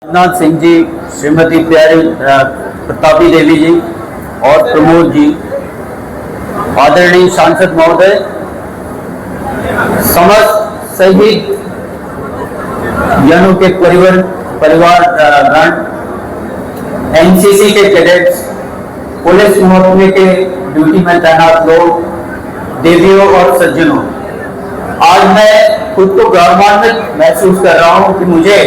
राजनाथ सिंह जी, श्रीमती प्यारी प्रतापी देवी जी और प्रमोद जी, आदरणीय सांसद महोदय, समस्त शहीद जनों के परिवार गण, एनसीसी के कैडेट्स, पुलिस महकमे के ड्यूटी में तैनात लोग, देवियों और सज्जनों, आज मैं खुद को गौरवान्वित महसूस कर रहा हूं कि मुझे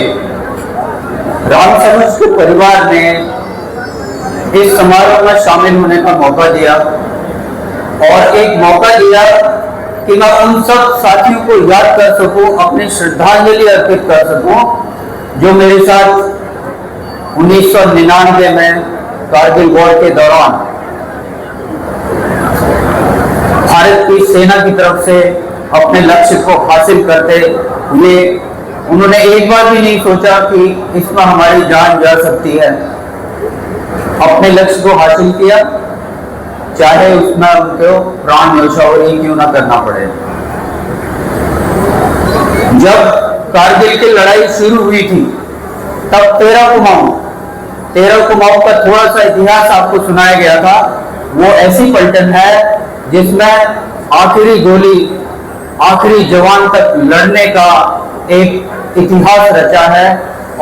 राम समाज के परिवार ने इस समारोह में शामिल होने का मौका दिया और एक मौका दिया कि मैं उन सब साथियों को याद कर सकूं, अपनी श्रद्धांजलि अर्पित कर सकूं जो मेरे साथ 1999 में कारगिल वॉर के दौरान भारत की सेना की तरफ से अपने लक्ष्य को हासिल करते हुए उन्होंने एक बार भी नहीं सोचा कि इसमें हमारी जान जा सकती है। अपने लक्ष्य को हासिल किया, चाहे उसमें उनको प्राण न्यौछावर ही क्यों ना करना पड़े। जब कारगिल की लड़ाई शुरू हुई थी तब 13 कुमाऊं का थोड़ा सा इतिहास आपको सुनाया गया था। वो ऐसी पलटन है जिसमें आखिरी गोली आखिरी जवान तक लड़ने का एक इतिहास रचा है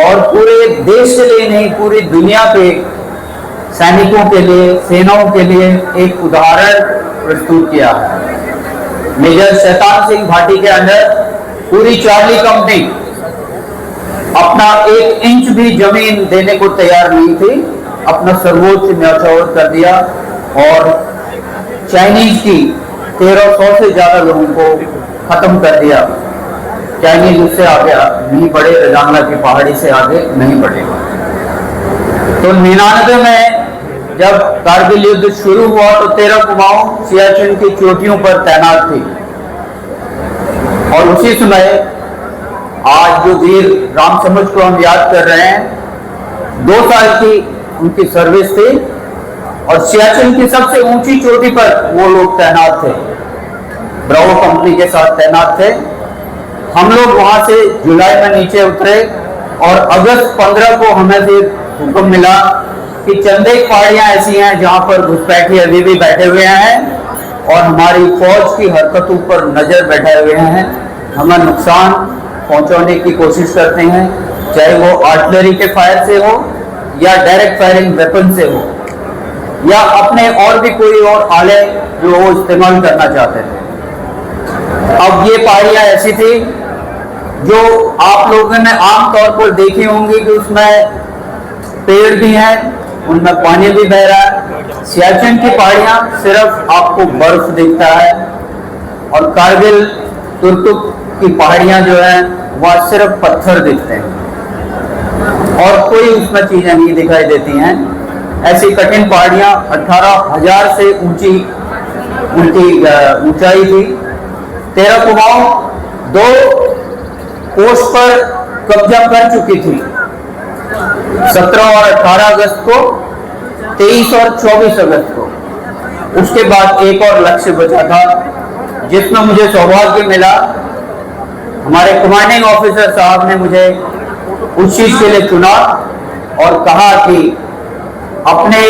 और पूरे देश के लिए नहीं, पूरी दुनिया के सैनिकों के लिए, सेनाओं के लिए एक उदाहरण प्रस्तुत किया है। मेजर शैतान सिंह भाटी के अंदर पूरी चार्ली कंपनी अपना 1 इंच भी जमीन देने को तैयार नहीं थी, अपना सर्वोच्च न्यौछावर कर दिया और चाइनीज की 1300 से ज्यादा लोगों को खत्म कर दिया। चाइनीज उससे आगे नहीं बढ़े, रजांगला की पहाड़ी से आगे नहीं बढ़ेगा। तो 99 में जब कारगिल युद्ध शुरू हुआ तो 13 कुमाऊं सियाचिन की चोटियों पर तैनात थी और उसी समय आज जो वीर राम समझ को हम याद कर रहे हैं, 2 साल की उनकी सर्विस थी और सियाचिन की सबसे ऊंची चोटी पर वो लोग तैनात थे, ब्रावो कंपनी के साथ तैनात थे। हम लोग वहां से जुलाई में नीचे उतरे और अगस्त 15 को हमें फिर हुक्म मिला कि चंद एक पहाड़ियां ऐसी हैं जहां पर घुसपैठी अभी भी बैठे हुए हैं और हमारी फौज की हरकतों पर नजर बैठे हुए हैं, हमें नुकसान पहुंचाने की कोशिश करते हैं, चाहे वो आर्टिलरी के फायर से हो या डायरेक्ट फायरिंग वेपन से हो या अपने और भी कोई और आले जो वो इस्तेमाल करना चाहते थे। अब ये पहाड़ियां ऐसी थी जो आप लोगों ने आमतौर पर देखी होंगी कि उसमें पेड़ भी हैं, उनमें पानी भी बह रहा है। सियाचिन की पहाड़ियां सिर्फ आपको बर्फ दिखता है और कारगिल तुर्तुक की पहाड़ियां जो है वह सिर्फ पत्थर दिखते हैं और कोई उसमें चीजें नहीं दिखाई देती हैं। ऐसी कठिन पहाड़ियां 18,000 से ऊंची उनकी ऊंचाई थी। 13 कुमाऊं 2 पोस्ट पर कब्जा कर चुकी थी, 17 और 18 अगस्त को, 23 और 24 अगस्त को। उसके बाद एक और लक्ष्य बचा था जिसमें मुझे सौभाग्य मिला। हमारे कमांडिंग ऑफिसर साहब ने मुझे उस चीज के लिए चुना और कहा कि अपने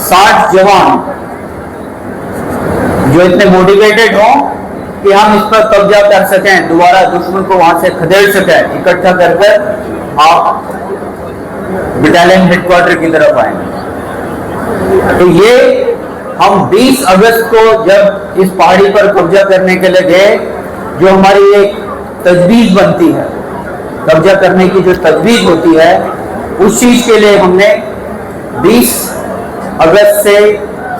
60 जवान जो इतने मोटिवेटेड हों कि हम इस पर कब्जा कर सकें, दोबारा दुश्मन को वहां से खदेड़ सकें, इकट्ठा कर आप बटालियन हेडक्वार्टर की तरफ आएंगे। तो ये हम 20 अगस्त को जब इस पहाड़ी पर कब्जा करने के लिए गए, जो हमारी एक तजवीज बनती है, कब्जा करने की जो तजवीज होती है, उस चीज के लिए हमने 20 अगस्त से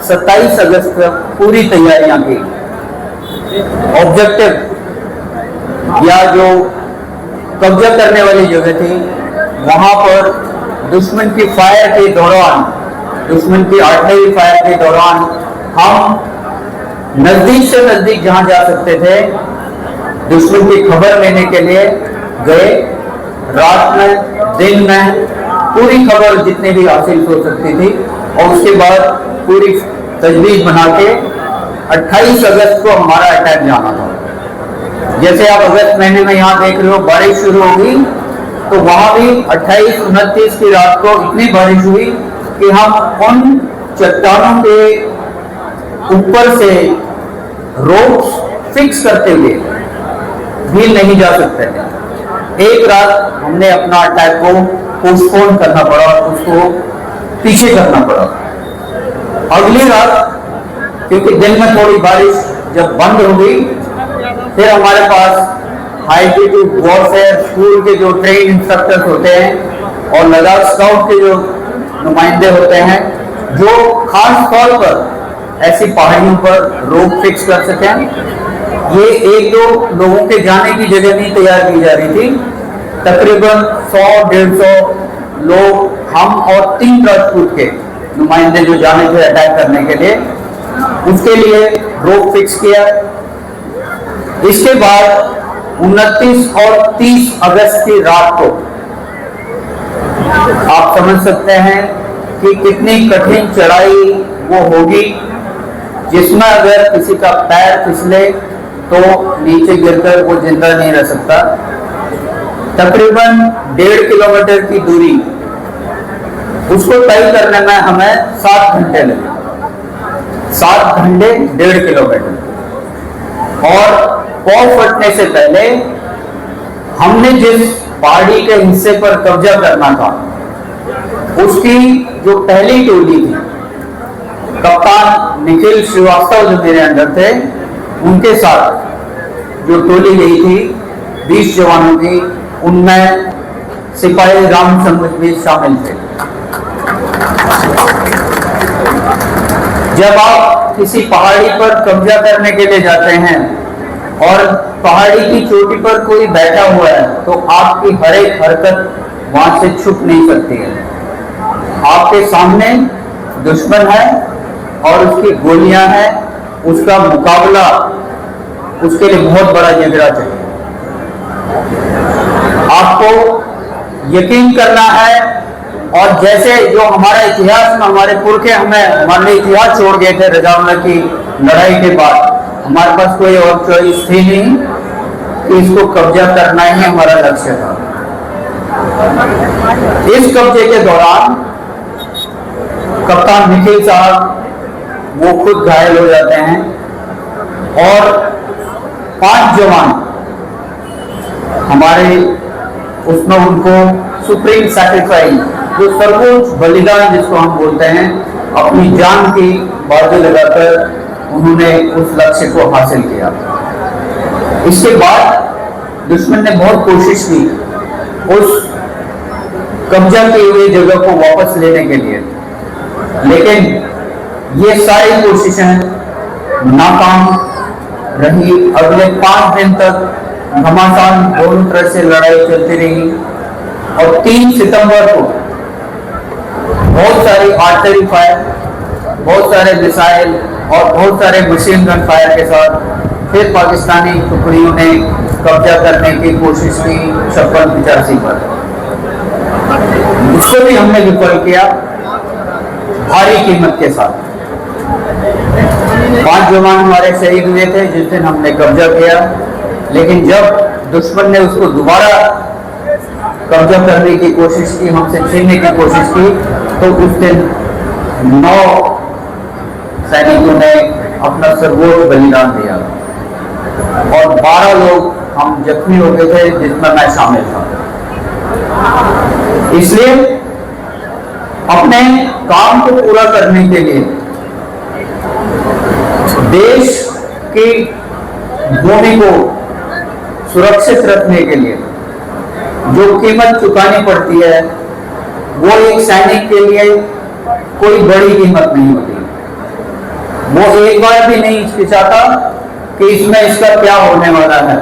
27 अगस्त तक पूरी तैयारियां की। ऑब्जेक्टिव या जो कब्जा करने वाली जगह थी वहां पर दुश्मन की फायर के दौरान, दुश्मन की आर्टिलरी फायर के दौरान हम नजदीक से नजदीक जहां जा सकते थे दुश्मन की खबर लेने के लिए गए। रात में, दिन में पूरी खबर जितनी भी हासिल हो सकती थी और उसके बाद पूरी तजवीज बना के 28 अगस्त को हमारा अटैक जाना था। जैसे आप अगस्त महीने में यहाँ देख रहे हो बारिश शुरू होगी तो वहां भी 28-29 की रात को इतनी बारिश हुई कि हम उन चट्टानों के ऊपर से रोप्स फिक्स करते हुए भी नहीं जा सकते थे। एक रात हमने अपना अटैक को पोस्टपोन करना पड़ा, उसको पीछे करना पड़ा। अगली रात क्योंकि दिन में थोड़ी बारिश जब बंद हो गई, फिर हमारे पास हाई एल्टीट्यूड वॉरफेयर स्कूल के जो ट्रेन इंस्ट्रक्टर्स होते हैं और लद्दाख स्काउट के जो नुमाइंदे होते हैं, जो खास तौर पर ऐसी पहाड़ियों पर रोप फिक्स कर सकें। ये एक दो लोगों के जाने की जगह नहीं तैयार की जा रही थी, तकरीबन 100-150 लोग हम और 3 राजपूत के नुमाइंदे जो जाने थे अटैक करने के लिए, उसके लिए रोप फिक्स किया। इसके बाद 29 और 30 अगस्त की रात को आप समझ सकते हैं कि कितनी कठिन चढ़ाई वो होगी, जिसमें अगर किसी का पैर फिसले तो नीचे गिरकर वो जिंदा नहीं रह सकता। तकरीबन 1.5 किलोमीटर की दूरी उसको तय करने में हमें 7 घंटे लगे। 7 घंटे 1.5 किलोमीटर। और पांव फटने से पहले हमने जिस पहाड़ी के हिस्से पर कब्जा करना था, उसकी जो पहली टोली थी, कप्तान निखिल श्रीवास्तव जो मेरे अंडर थे, उनके साथ जो टोली गई थी 20 जवानों की, उनमें सिपाही रामचंद्र भी शामिल थे। जब आप किसी पहाड़ी पर कब्जा करने के लिए जाते हैं और पहाड़ी की चोटी पर कोई बैठा हुआ है, तो आपकी हर एक हरकत वहां से छुप नहीं सकती है। आपके सामने दुश्मन है और उसकी गोलियां हैं, उसका मुकाबला, उसके लिए बहुत बड़ा जिगरा चाहिए। आपको यकीन करना है, और जैसे जो हमारा इतिहास में हमारे पुरखे हमारे इतिहास छोड़ गए थे रजावला की लड़ाई के बाद, हमारे पास कोई और चॉइस थी नहीं कि इसको कब्जा करना ही हमारा लक्ष्य था। इस कब्जे के दौरान कप्तान निखिल साहब वो खुद घायल हो जाते हैं और 5 जवान हमारे उसमें उनको सुप्रीम सैक्रिफाइस, जो सर्वोच्च बलिदान जिसको हम बोलते हैं, अपनी जान की बाजी लगाकर उन्होंने उस लक्ष्य को हासिल किया। इसके बाद दुश्मन ने बहुत कोशिश की उस कब्जा किए हुए जगह को वापस लेने के लिए, लेकिन ये सारी कोशिशें नाकाम रही। अगले 5 दिन तक घमासान दोनों तरह से लड़ाई चलती रही और 3 सितंबर को बहुत सारी आर्टिलरी फायर, बहुत सारे मिसाइल और बहुत सारे मशीन गन फायर के साथ फिर पाकिस्तानी टुकड़ियों ने कब्जा करने की कोशिश की 56-85 पर। उसको भी हमने विफल किया भारी कीमत के साथ। 5 जवान हमारे शहीद हुए थे जिस दिन हमने कब्जा किया, लेकिन जब दुश्मन ने उसको दोबारा कब्जा करने की कोशिश की, हमसे छीनने की कोशिश की, तो उस दिन 9 सैनिकों ने अपना सर्वोच्च बलिदान दिया और 12 लोग हम जख्मी हो गए थे, जिसमें मैं शामिल था। इसलिए अपने काम को पूरा करने के लिए, देश की भूमि को सुरक्षित रखने के लिए जो कीमत चुकानी पड़ती है, वो एक सैनिक के लिए कोई बड़ी कीमत नहीं होती। वो एक बार भी नहीं हिचकिचाता कि इसमें इसका क्या होने वाला है,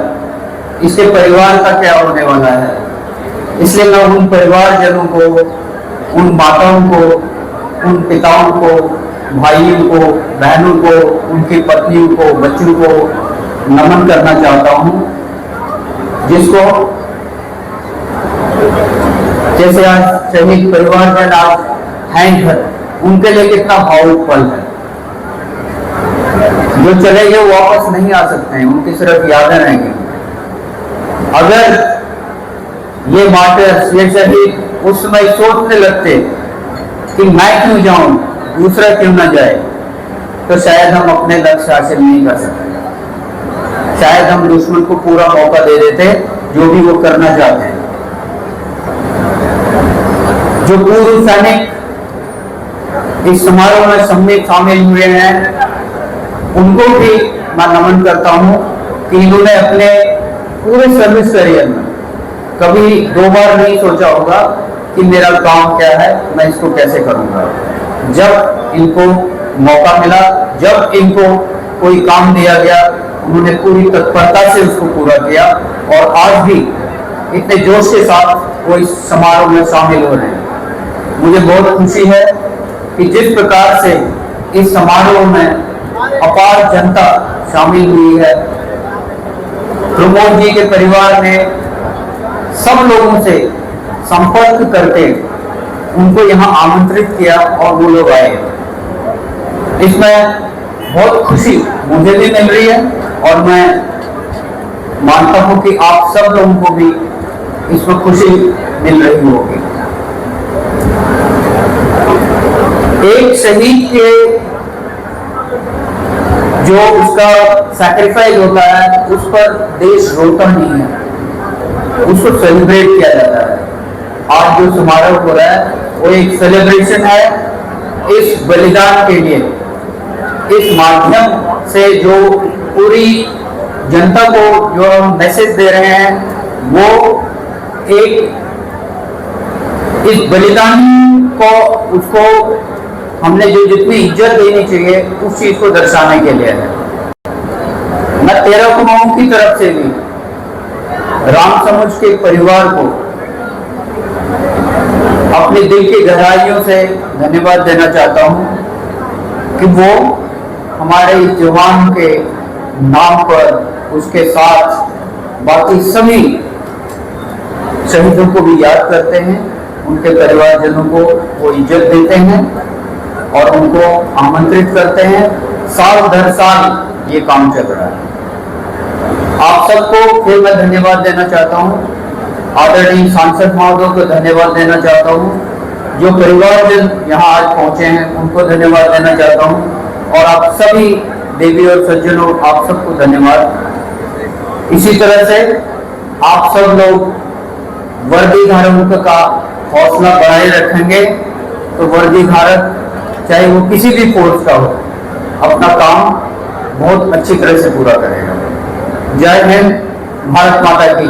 इसके परिवार का क्या होने वाला है। इसलिए मैं उन परिवारजनों को, उन माताओं को, उन पिताओं को, भाइयों को, बहनों को, उनकी पत्नियों को, बच्चों को नमन करना चाहता हूं, जिसको जैसे आज शहीद परिवारजन आप हैं घर, उनके लिए कितना भावुक पल है। जो चले गए वापस नहीं आ सकते हैं, उनकी सिर्फ यादें रहेंगी। अगर ये मार्टर्स, ये शहीद उस समय सोचने लगते कि मैं क्यों जाऊं, दूसरा क्यों ना जाए, तो शायद हम अपने लक्ष्य हासिल नहीं कर सकते। शायद हम दुश्मन को पूरा मौका दे देते जो भी वो करना चाहते हैं। जो पूर्व सैनिक इस समारोह में शामिल हुए हैं, उनको भी मैं नमन करता हूं कि इन्होंने अपने पूरे सर्विस करियर में कभी दो बार नहीं सोचा होगा कि मेरा काम क्या है, मैं इसको कैसे करूंगा। जब इनको मौका मिला, जब इनको कोई काम दिया गया, उन्होंने पूरी तत्परता से उसको पूरा किया और आज भी इतने जोश के साथ वो इस समारोह में शामिल हो रहे हैं। मुझे बहुत खुशी है कि जिस प्रकार से इस समारोह में अपार जनता शामिल हुई है। प्रमोद जी के परिवार ने सब लोगों से संपर्क करके उनको यहाँ आमंत्रित किया और वो लोग आए। इसमें बहुत खुशी मुझे भी मिल रही है और मैं मानता हूं कि आप सब लोगों को भी इसमें खुशी मिल रही होगी। एक शहीद के जो उसका सैक्रिफाइस होता है उस पर देश रोता नहीं है, उसको सेलिब्रेट किया जाता है। आज जो समारोह हो रहा है वो एक सेलिब्रेशन है इस बलिदान के लिए। इस माध्यम से जो पूरी जनता को जो हम मैसेज दे रहे हैं वो एक इस बलिदान को उसको हमने जो जितनी इज्जत देनी चाहिए उस चीज को दर्शाने के लिए है। मैं 13 कुमाऊं की तरफ से भी राम समाज के परिवार को अपने दिल की गहराइयों से धन्यवाद देना चाहता हूं कि वो हमारे इस जवान के नाम पर उसके साथ बाकी सभी शहीदों को भी याद करते हैं, उनके परिवारजनों को वो इज्जत देते हैं और उनको आमंत्रित करते हैं। साल दर साल ये काम चल रहा है। आप सबको फिर मैं धन्यवाद देना चाहता हूँ। आदरणीय सांसद महोदय को धन्यवाद देना चाहता हूँ। जो परिवारजन यहाँ आज पहुंचे हैं उनको धन्यवाद देना चाहता हूँ और आप सभी देवी और सज्जनों, आप सबको धन्यवाद। इसी तरह से आप सब लोग वर्दी धारक का हौसला बढ़ाए रखेंगे तो वर्दी धारक चाहे वो किसी भी फोर्स का हो अपना काम बहुत अच्छी तरह से पूरा करेगा। जय हिंद, भारत माता की।